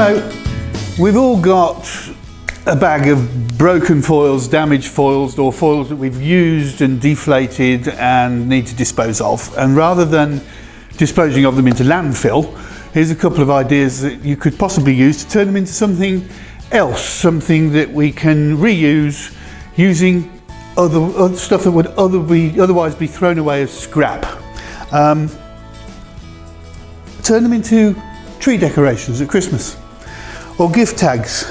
Hello. We've all got a bag of broken foils, damaged foils, or foils that we've used and deflated and need to dispose of. And rather than disposing of them into landfill, here's a couple of ideas that you could possibly use to turn them into something else, something that we can reuse using other stuff that would otherwise be thrown away as scrap. Turn them into tree decorations at Christmas, or gift tags,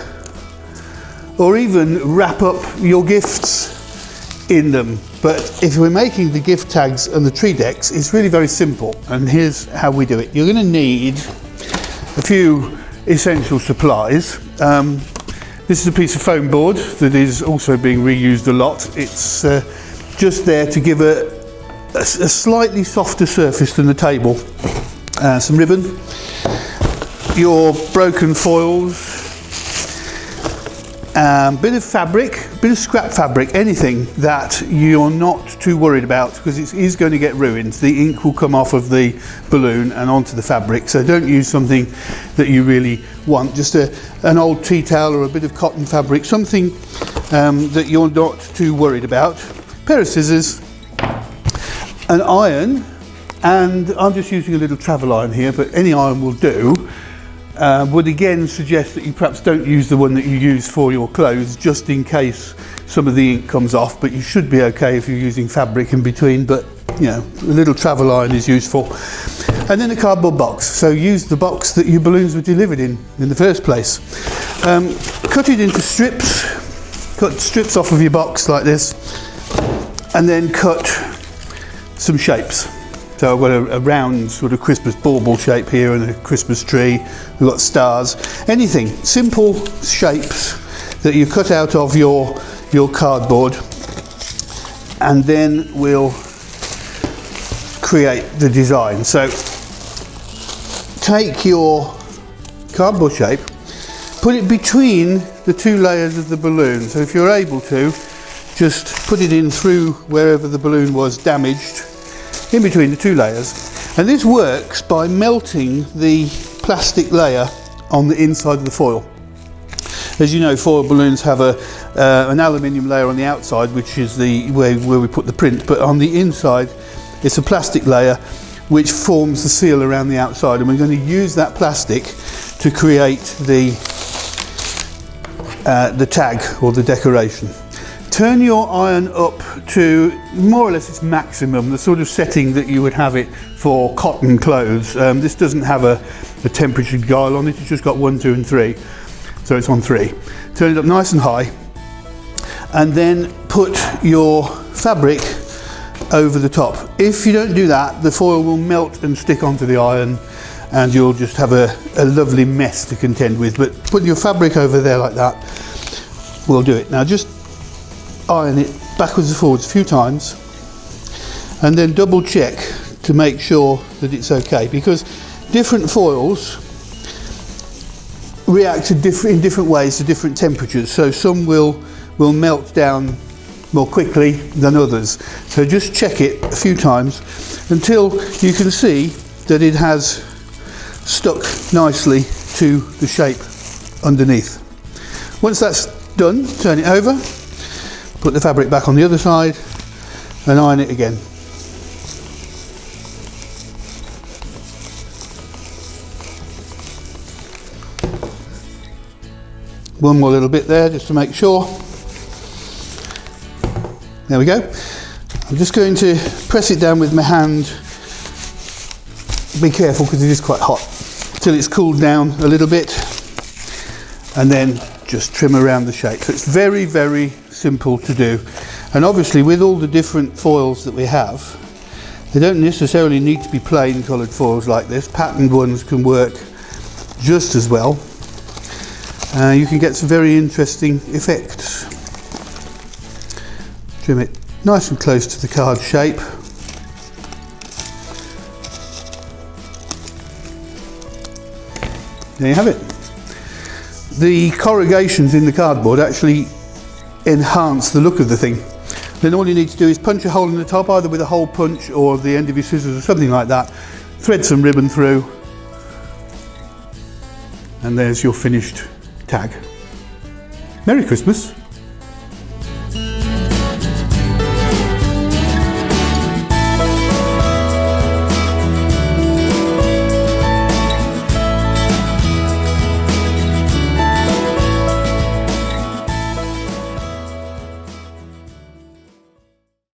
or even wrap up your gifts in them. But if we're making the gift tags and the tree decks, it's really very simple, and here's how we do it. You're going to need a few essential supplies. This is a piece of foam board that is also being reused a lot. It's just there to give a slightly softer surface than the table. Some ribbon, your broken foils, bit of fabric, bit of scrap fabric, anything that you're not too worried about, because it is going to get ruined. The ink will come off of the balloon and onto the fabric, so don't use something that you really want. Just an old tea towel or a bit of cotton fabric, something that you're not too worried about. A pair of scissors, an iron, and I'm just using a little travel iron here, but any iron will do. Would again suggest that you perhaps don't use the one that you use for your clothes, just in case some of the ink comes off, but you should be okay if you're using fabric in between. But you know, a little travel iron is useful. And then a cardboard box, so use the box that your balloons were delivered in the first place. Cut it into strips, cut strips off of your box like this, and then cut some shapes. So I've got a round sort of Christmas bauble shape here and a Christmas tree. We've got stars. Anything, simple shapes that you cut out of your cardboard, and then we'll create the design. So take your cardboard shape, put it between the two layers of the balloon. So if you're able to, just put it in through wherever the balloon was damaged, in between the two layers. And this works by melting the plastic layer on the inside of the foil. As you know, foil balloons have an aluminium layer on the outside, which is the where we put the print, but on the inside it's a plastic layer which forms the seal around the outside, and we're going to use that plastic to create the tag or the decoration. Turn your iron up to more or less its maximum, the sort of setting that you would have it for cotton clothes. This doesn't have a temperature dial on it, it's just got 1, 2 and 3, so it's on 3. Turn it up nice and high, and then put your fabric over the top. If you don't do that, the foil will melt and stick onto the iron, and you'll just have a lovely mess to contend with. But put your fabric over there like that will do it. Now just iron it backwards and forwards a few times, and then double check to make sure that it's okay, because different foils react in different ways to different temperatures. So some will melt down more quickly than others. So just check it a few times until you can see that it has stuck nicely to the shape underneath. Once that's done, turn it over, put the fabric back on the other side, and iron it again. One more little bit there just to make sure. There we go. I'm just going to press it down with my hand. Be careful because it is quite hot. Till it's cooled down a little bit, and then just trim around the shape. So it's very, very simple to do. And obviously with all the different foils that we have, they don't necessarily need to be plain coloured foils like this. Patterned ones can work just as well. You can get some very interesting effects. Trim it nice and close to the card shape. There you have it. The corrugations in the cardboard actually enhance the look of the thing. Then all you need to do is punch a hole in the top, either with a hole punch or the end of your scissors or something like that. Thread some ribbon through, And there's your finished tag. Merry Christmas.